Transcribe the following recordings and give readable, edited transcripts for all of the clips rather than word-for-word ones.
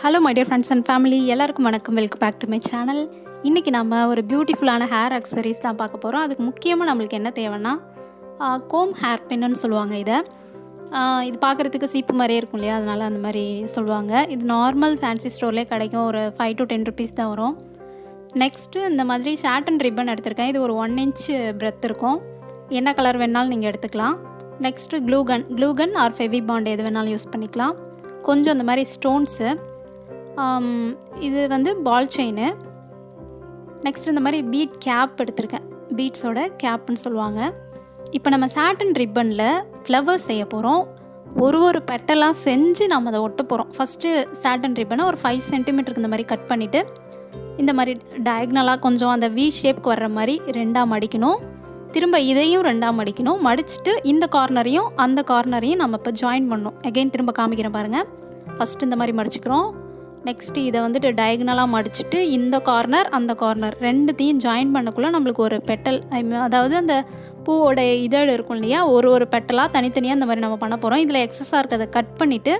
Hello my dear friends and family, எல்லாருக்கும் வணக்கம். Welcome back to my channel. இன்றைக்கி நம்ம ஒரு பியூட்டிஃபுல்லான ஹேர் அக்சசரிஸ் தான் பார்க்க போகிறோம். அதுக்கு முக்கியமாக நம்மளுக்கு என்ன தேவைன்னா கோம் ஹேர் பின்னு சொல்லுவாங்க. இது பார்க்குறதுக்கு சீப்பு மாதிரியே இருக்கும் இல்லையா, அதனால் அந்த மாதிரி சொல்லுவாங்க. இது நார்மல் ஃபேன்சி ஸ்டோர்லேயே கிடைக்கும். ஒரு 5 to 10 rupees தான் வரும். நெக்ஸ்ட்டு இந்த மாதிரி சாட்டன் ரிப்பன் எடுத்திருக்கேன். இது ஒரு 1 inch பிரெத் இருக்கும். என்ன கலர் வேணாலும் நீங்கள் எடுத்துக்கலாம். Next glue gun or Fevibond எது வேணாலும் யூஸ் பண்ணிக்கலாம். கொஞ்சம் இந்த மாதிரி ஸ்டோன்ஸு, இது வந்து பால் செயினு. நெக்ஸ்ட் இந்த மாதிரி பீட் கேப் எடுத்திருக்கேன். பீட்ஸோட கேப்புன்னு சொல்லுவாங்க. இப்போ நம்ம சாட்டன் ரிப்பனில் ஃப்ளவர்ஸ் செய்ய போகிறோம். ஒரு பெட்டலாக செஞ்சு நம்ம அதை ஒட்ட போகிறோம். ஃபஸ்ட்டு சாட்டன் ரிப்பனை ஒரு 5 centimeter இந்த மாதிரி கட் பண்ணிவிட்டு இந்த மாதிரி டயக்னலாக கொஞ்சம் அந்த வி ஷேப்க்கு வர்ற மாதிரி 2ஆக மடிக்கணும். திரும்ப இதையும் 2ஆக மடிக்கணும். மடிச்சுட்டு இந்த கார்னரையும் அந்த கார்னரையும் நம்ம இப்போ ஜாயின் பண்ணணும். அகெயின் திரும்ப காமிக்கிறேன் பாருங்கள். ஃபஸ்ட்டு இந்த மாதிரி மடிச்சுக்கிறோம். நெக்ஸ்ட்டு இதை வந்துட்டு டயக்னலாக மடிச்சுட்டு இந்த கார்னர் அந்த கார்னர் ரெண்டுத்தையும் ஜாயின் பண்ணக்குள்ளே நம்மளுக்கு ஒரு பெட்டல், அதாவது அந்த பூவோட இதழ் இருக்கும் இல்லையா, ஒரு பெட்டலாக தனித்தனியாக இந்த மாதிரி நம்ம பண்ண போகிறோம். இதில் எக்ஸஸாக இருக்கிறத கட் பண்ணிவிட்டு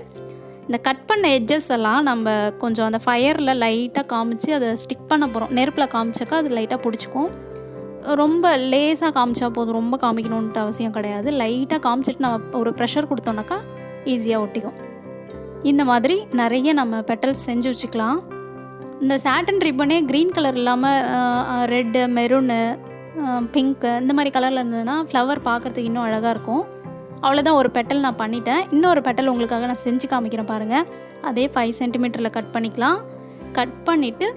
இந்த கட் பண்ண எட்ஜஸ் எல்லாம் நம்ம கொஞ்சம் அந்த ஃபயரில் லைட்டாக காமிச்சு அதை ஸ்டிக் பண்ண போகிறோம். நெருப்பில் காமிச்சாக்கா அது லைட்டாக பிடிச்சிக்கும். ரொம்ப லேஸாக காமிச்சா போதும், ரொம்ப காமிக்கணுன்ட்டு அவசியம் கிடையாது. லைட்டாக காமிச்சிட்டு நம்ம ஒரு ப்ரெஷர் கொடுத்தோன்னாக்கா ஈஸியாக ஒட்டிக்கும். இந்த மாதிரி நிறைய நம்ம பெட்டல்ஸ் செஞ்சு வச்சுக்கலாம். இந்த சாட்டன் ரிப்பனே க்ரீன் கலர் இல்லாமல் ரெட்டு, மெரூனு, பிங்க்கு இந்த மாதிரி கலரில் இருந்ததுன்னா ஃப்ளவர் பார்க்குறதுக்கு இன்னும் அழகாக இருக்கும். அவ்வளோதான், ஒரு பெட்டல் நான் பண்ணிட்டேன். இன்னொரு பெட்டல் உங்களுக்காக நான் செஞ்சு காமிக்கிறேன் பாருங்கள். அதே 5 centimeter கட் பண்ணிக்கலாம். கட் பண்ணிவிட்டு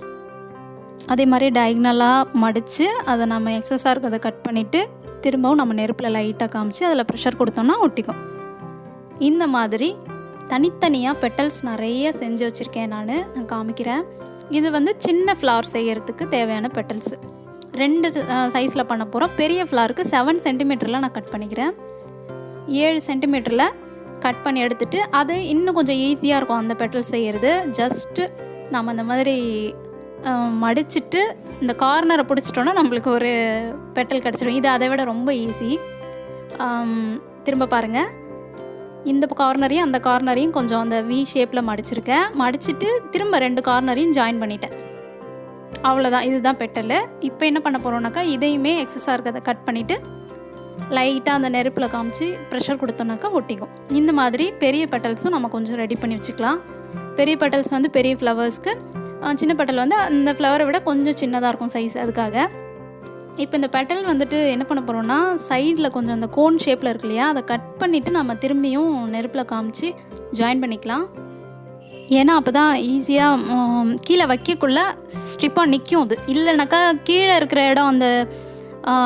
அதே மாதிரி டயக்னலாக மடித்து அதை நம்ம எக்ஸஸாக இருக்கிறத கட் பண்ணிவிட்டு திரும்பவும் நம்ம நெருப்பில் லைட்டாக காமிச்சு அதில் ப்ரெஷர் கொடுத்தோம்னா ஒட்டிக்கும். இந்த மாதிரி தனித்தனியாக பெட்டல்ஸ் நிறைய செஞ்சு வச்சுருக்கேன். நான் காமிக்கிறேன். இது வந்து சின்ன ஃப்ளவர் செய்கிறதுக்கு தேவையான பெட்டல்ஸு 2 சைஸில் பண்ண போகிறோம். பெரிய ஃப்ளவருக்கு 7 centimeter நான் கட் பண்ணிக்கிறேன். 7 centimeter கட் பண்ணி எடுத்துகிட்டு அது இன்னும் கொஞ்சம் ஈஸியாக இருக்கும் அந்த பெட்டல் செய்கிறது. ஜஸ்ட்டு நம்ம அந்த மாதிரி மடிச்சுட்டு இந்த கார்னரை பிடிச்சிட்டோன்னா நம்மளுக்கு ஒரு பெட்டல் கிடச்சிடும். இது அதை விட ரொம்ப ஈஸி. திரும்ப பாருங்கள். இந்த கார்னரையும் அந்த கார்னரையும் கொஞ்சம் அந்த வி ஷேப்பில் மடிச்சிருக்கேன். மடிச்சுட்டு திரும்ப 2 கார்னரையும் ஜாயின் பண்ணிட்டேன். அவ்வளோதான், இதுதான் பெட்டல். இப்போ என்ன பண்ண போகிறோம்னாக்கா இதையுமே எக்ஸஸாக இருக்கிறத கட் பண்ணிவிட்டு லைட்டாக அந்த நெருப்பில் காமிச்சு ப்ரெஷர் கொடுத்தோன்னாக்கா ஒட்டிக்கும். இந்த மாதிரி பெரிய பெட்டல்ஸும் நம்ம கொஞ்சம் ரெடி பண்ணி வச்சுக்கலாம். பெரிய பெட்டல்ஸ் வந்து பெரிய ஃப்ளவர்ஸ்க்கு, சின்ன பெட்டல் வந்து அந்த ஃப்ளவரை விட கொஞ்சம் சின்னதாக இருக்கும் சைஸ். அதுக்காக இப்போ இந்த பெட்டல் வந்துட்டு என்ன பண்ண போகிறோன்னா சைடில் கொஞ்சம் அந்த கோன் ஷேப்பில் இருக்கு இல்லையா, அதை கட் பண்ணிவிட்டு நம்ம திரும்பியும் நெருப்பில் காமிச்சு ஜாயின் பண்ணிக்கலாம். ஏன்னா அப்போ தான் ஈஸியாக கீழே வைக்கக்குள்ளே ஸ்ட்ரிப்பாக நிற்கும். அது இல்லைனாக்கா கீழே இருக்கிற இடம் அந்த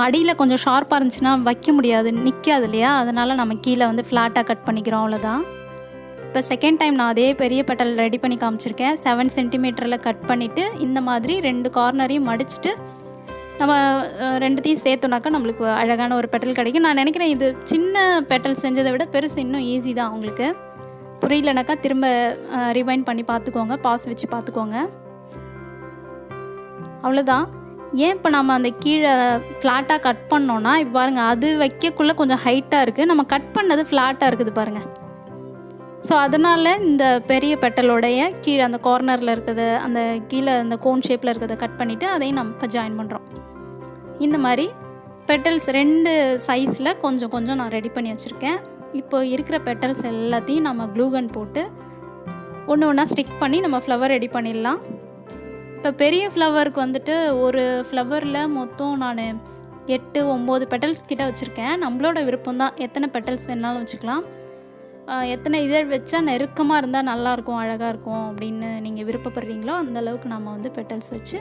அடியில் கொஞ்சம் ஷார்ப்பாக இருந்துச்சுன்னா வைக்க முடியாது, நிற்காது இல்லையா. அதனால் நம்ம கீழே வந்து ஃப்ளாட்டாக கட் பண்ணிக்கிறோம். அவ்வளோதான். இப்போ செகண்ட் டைம் நான் அதே பெரிய பெட்டல் ரெடி பண்ணி காமிச்சிருக்கேன். 7 centimeter கட் பண்ணிவிட்டு இந்த மாதிரி 2 கார்னரையும் மடிச்சுட்டு நம்ம 2த்தையும் சேர்த்தோனாக்கா நம்மளுக்கு அழகான ஒரு பெட்டல் கிடைக்கும். நான் நினைக்கிறேன் இது சின்ன பெட்டல் செஞ்சதை விட பெருசு இன்னும் ஈஸி தான். உங்களுக்கு புரியலனாக்கா திரும்ப ரிவைண்ட் பண்ணி பார்த்துக்கோங்க, பாஸ் வச்சு பார்த்துக்கோங்க. அவ்வளோதான். ஏன் இப்போ நம்ம அந்த கீழே ஃப்ளாட்டாக கட் பண்ணோன்னா இப்போ பாருங்கள், அது வைக்கக்குள்ளே கொஞ்சம் ஹைட்டாக இருக்குது, நம்ம கட் பண்ணது ஃப்ளாட்டாக இருக்குது பாருங்கள். ஸோ அதனால் இந்த பெரிய பெட்டலோடைய கீழே அந்த கார்னரில் இருக்கிறது, அந்த கீழே அந்த கோன் ஷேப்பில் இருக்கிறத கட் பண்ணிவிட்டு அதையும் நம்ம இப்போ ஜாயின் பண்ணுறோம். இந்த மாதிரி பெட்டல்ஸ் 2 சைஸில் கொஞ்சம் நான் ரெடி பண்ணி வச்சுருக்கேன். இப்போ இருக்கிற பெட்டல்ஸ் எல்லாத்தையும் நம்ம க்ளூகன் போட்டு ஒன்று ஸ்டிக் பண்ணி நம்ம ஃப்ளவர் ரெடி பண்ணிடலாம். இப்போ பெரிய ஃப்ளவருக்கு வந்துட்டு ஒரு ஃப்ளவரில் மொத்தம் நான் 8-9 பெட்டல்ஸ் கிட்ட வச்சுருக்கேன். நம்மளோட விருப்பம் தான், எத்தனை பெட்டல்ஸ் வேணாலும் வச்சுக்கலாம். எத்தனை இதழ் வச்சா நெருக்கமாக இருந்தால் நல்லாயிருக்கும், அழகாக இருக்கும் அப்படின்னு நீங்கள் விருப்பப்படுறீங்களோ அந்தளவுக்கு நம்ம வந்து பெட்டல்ஸ் வச்சு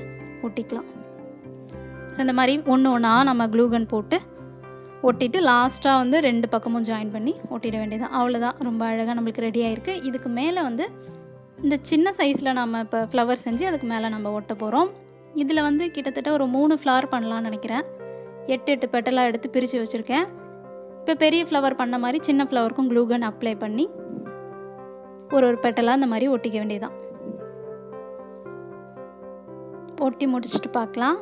ஒட்டிக்கலாம். ஸோ இந்த மாதிரி ஒன்றா நம்ம க்ளூகன் போட்டு ஒட்டிட்டு லாஸ்ட்டாக வந்து 2 பக்கமும் ஜாயின் பண்ணி ஒட்டிட வேண்டியதான். அவ்வளோதான், ரொம்ப அழகாக நம்மளுக்கு ரெடி ஆகிருக்கு. இதுக்கு மேலே வந்து இந்த சின்ன சைஸில் நம்ம இப்போ ஃப்ளவர் செஞ்சு அதுக்கு மேலே நம்ம ஒட்ட போகிறோம். இதில் வந்து கிட்டத்தட்ட ஒரு 3 ஃப்ளவர் பண்ணலான்னு நினைக்கிறேன். 8 பெட்டலாக எடுத்து பிரித்து வச்சுருக்கேன். இப்போ பெரிய ஃப்ளவர் பண்ண மாதிரி சின்ன ஃப்ளவருக்கும் க்ளூகன் அப்ளை பண்ணி ஒரு பெட்டலாக இந்த மாதிரி ஒட்டிக்க வேண்டியதான். ஒட்டி முடிச்சுட்டு பார்க்கலாம்.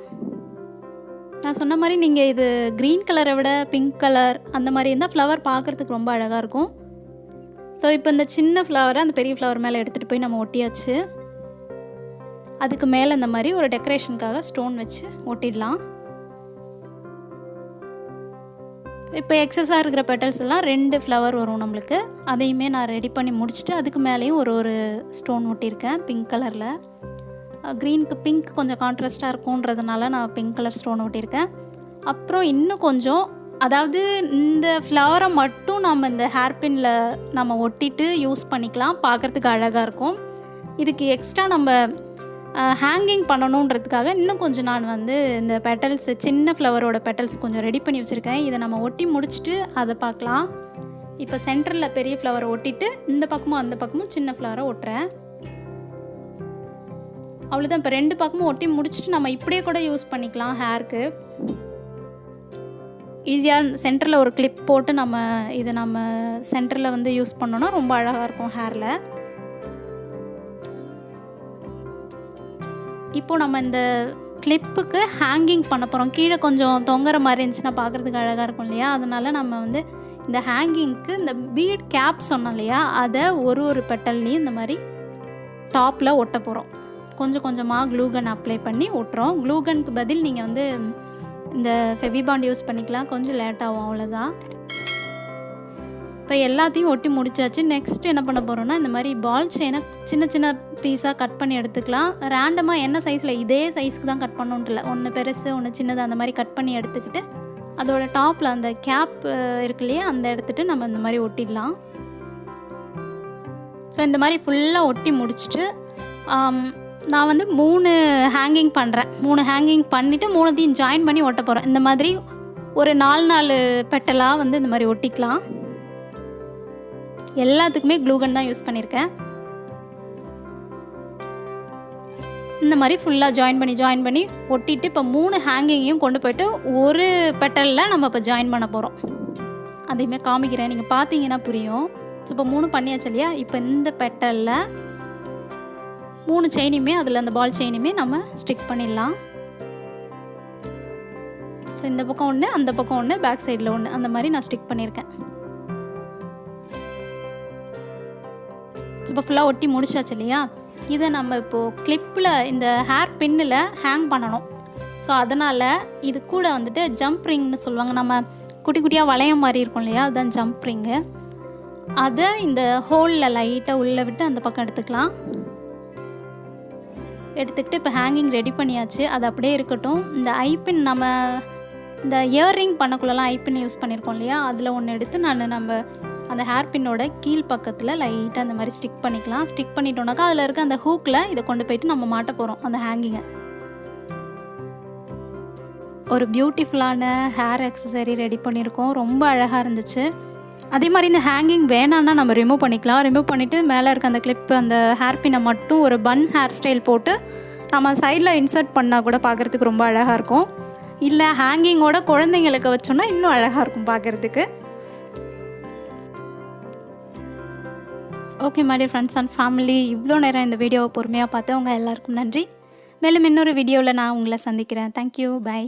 நான் சொன்ன மாதிரி நீங்கள் இது க்ரீன் கலரை விட பிங்க் கலர் அந்த மாதிரி இருந்தால் ஃப்ளவர் பார்க்குறதுக்கு ரொம்ப அழகாக இருக்கும். ஸோ இப்போ இந்த சின்ன ஃப்ளவரை அந்த பெரிய ஃப்ளவர் மேலே எடுத்துகிட்டு போய் நம்ம ஒட்டியாச்சு. அதுக்கு மேலே இந்த மாதிரி ஒரு டெக்கரேஷனுக்காக ஸ்டோன் வச்சு ஒட்டிடலாம். இப்போ எக்ஸஸாக இருக்கிற பெட்டல்ஸ் எல்லாம் 2 ஃப்ளவர் வரும் நம்மளுக்கு. அதையுமே நான் ரெடி பண்ணி முடிச்சுட்டு அதுக்கு மேலேயும் ஒரு ஸ்டோன் ஒட்டியிருக்கேன் பிங்க் கலரில். க்ரீனுக்கு பிங்க் கொஞ்சம் கான்ட்ராஸ்ட்டாக இருக்கும்ன்றதுனால நான் பிங்க் கலர் ஸ்டோன் ஒட்டியிருக்கேன். அப்புறம் இன்னும் கொஞ்சம், அதாவது இந்த ஃப்ளவரை மட்டும் நம்ம இந்த ஹேர்பின்னில் நம்ம ஒட்டிட்டு யூஸ் பண்ணிக்கலாம், பார்க்குறதுக்கு அழகாக இருக்கும். இதுக்கு எக்ஸ்ட்ரா நம்ம ஹேங்கிங் பண்ணணுன்றதுக்காக இன்னும் கொஞ்சம் நான் வந்து இந்த பெட்டல்ஸ், சின்ன ஃப்ளவரோட பெட்டல்ஸ் கொஞ்சம் ரெடி பண்ணி வச்சுருக்கேன். இதை நம்ம ஒட்டி முடிச்சுட்டு அதை பார்க்கலாம். இப்போ சென்டரில் பெரிய ஃப்ளவரை ஒட்டிட்டு இந்த பக்கமும் அந்த பக்கமும் சின்ன ஃப்ளவரை ஒட்டுறேன். அவ்வளோதான். இப்போ 2 பக்கமும் ஒட்டி முடிச்சுட்டு நம்ம இப்படியே கூட யூஸ் பண்ணிக்கலாம். ஹேருக்கு ஈஸியாக சென்டரில் ஒரு கிளிப் போட்டு இதை நம்ம சென்டரில் வந்து யூஸ் பண்ணோன்னா ரொம்ப அழகாக இருக்கும் ஹேரில். இப்போது நம்ம இந்த கிளிப்புக்கு ஹேங்கிங் பண்ண போகிறோம். கீழே கொஞ்சம் தொங்குற மாதிரி இருந்துச்சுன்னா பார்க்குறதுக்கு அழகாக இருக்கும் இல்லையா? அதனால் நம்ம வந்து இந்த ஹேங்கிங்க்கு இந்த பீட் கேப் சொன்னோம் இல்லையா, அதை ஒரு பெட்டல்லையும் இந்த மாதிரி டாப்பில் ஒட்ட போகிறோம். கொஞ்சம் கொஞ்சமாக க்ளூகன் அப்ளை பண்ணி ஒட்டுறோம். க்ளூகனுக்கு பதில் நீங்கள் வந்து இந்த ஃபெவிபாண்ட் யூஸ் பண்ணிக்கலாம், கொஞ்சம் லேட் ஆகும், அவ்வளோதான். இப்போ எல்லாத்தையும் ஒட்டி முடிச்சாச்சு. நெக்ஸ்ட் என்ன பண்ண போகிறோன்னா, இந்த மாதிரி பால் செயினை சின்ன சின்ன பீஸாக கட் பண்ணி எடுத்துக்கலாம். ரேண்டமாக என்ன சைஸில், இதே சைஸ்க்கு தான் கட் பண்ணணுன்ட்டு இல்லை, ஒன்று பெருசு ஒன்று சின்னது அந்த மாதிரி கட் பண்ணி எடுத்துக்கிட்டு அதோட டாப்பில் அந்த கேப் இருக்கு இல்லையா, அந்த எடுத்துகிட்டு நம்ம இந்த மாதிரி ஒட்டிடலாம். ஸோ இந்த மாதிரி ஃபுல்லாக ஒட்டி முடிச்சுட்டு நான் வந்து 3 ஹேங்கிங் பண்ணுறேன். 3 ஹேங்கிங் பண்ணிவிட்டு 3த்தையும் ஜாயின் பண்ணி ஒட்ட போகிறேன். இந்த மாதிரி ஒரு 4 பெட்டலாக வந்து இந்த மாதிரி ஒட்டிக்கலாம். எல்லாத்துக்குமே க்ளூகன் தான் யூஸ் பண்ணியிருக்கேன். இந்த மாதிரி ஃபுல்லாக ஜாயின் பண்ணி ஒட்டிட்டு இப்போ 3 ஹேங்கிங்கையும் கொண்டு போய்ட்டு ஒரு பெட்டலில் நம்ம இப்போ ஜாயின் பண்ண போகிறோம். அதையுமே காமிக்கிறேன், நீங்கள் பார்த்தீங்கன்னா புரியும். ஸோ இப்போ 3 பண்ணியாச்சு இல்லையா? இப்போ இந்த பெட்டலில் 3 செயினையுமே, அதில் அந்த பால் செயினையுமே நம்ம ஸ்டிக் பண்ணிடலாம். ஸோ இந்த பக்கம் ஒன்று, அந்த பக்கம் ஒன்று, பேக் சைடில் ஒன்று, அந்த மாதிரி நான் ஸ்டிக் பண்ணியிருக்கேன். இப்போ ஃபுல்லாக ஒட்டி முடிச்சாச்சு இல்லையா? இதை நம்ம இப்போது கிளிப்பில் இந்த ஹேர் பின்னில் ஹேங் பண்ணணும். ஸோ அதனால் இது கூட வந்துட்டு ஜம்ப் ரிங்னு சொல்லுவாங்க. நம்ம குட்டி குட்டியாக வளையம் மாதிரி இருக்கும் இல்லையா, அதுதான் ஜம்ப் ரிங்கு. அதை இந்த ஹோலில் லைட்டாக உள்ளே விட்டு அந்த பக்கம் எடுத்துக்கலாம். எடுத்துக்கிட்டு இப்போ ஹேங்கிங் ரெடி பண்ணியாச்சு. அது அப்படியே இருக்கட்டும். இந்த ஐப்பின், நம்ம இந்த இயர்ரிங் பண்ணக்குள்ளெல்லாம் ஐப்பின் யூஸ் பண்ணியிருக்கோம் இல்லையா, அதில் ஒன்று எடுத்து நம்ம அந்த ஹேர்பின்னோட கீழ் பக்கத்தில் லைட்டாக அந்த மாதிரி ஸ்டிக் பண்ணிக்கலாம். ஸ்டிக் பண்ணிட்டோம்னாக்கா அதில் இருக்க அந்த ஹூக்கில் இதை கொண்டு போய்ட்டு நம்ம மாட்ட போகிறோம், அந்த ஹேங்கிங்கை. ஒரு பியூட்டிஃபுல்லான ஹேர் அக்சசரி ரெடி பண்ணியிருக்கோம். ரொம்ப அழகாக இருந்துச்சு. அதே மாதிரி இந்த ஹேங்கிங் வேணான்னா நம்ம ரிமூவ் பண்ணிக்கலாம். ரிமூவ் பண்ணிவிட்டு மேலே இருக்க அந்த கிளிப்பு, அந்த ஹேர்பின்னை மட்டும் ஒரு பன் ஹேர் ஸ்டைல் போட்டு நம்ம சைடில் இன்சர்ட் பண்ணால் கூட பார்க்குறதுக்கு ரொம்ப அழகாக இருக்கும். இல்லை ஹேங்கிங்கோட குழந்தைங்களுக்கு வச்சோன்னா இன்னும் அழகாக இருக்கும் பார்க்குறதுக்கு. Okay my dear friends and family, இவ்வளோ நேரம் இந்த வீடியோவை பொறுமையாக பார்த்தவங்க எல்லாருக்கும் நன்றி. மேலும் இன்னொரு வீடியோவில் நான் உங்களை சந்திக்கிறேன். Thank you, by.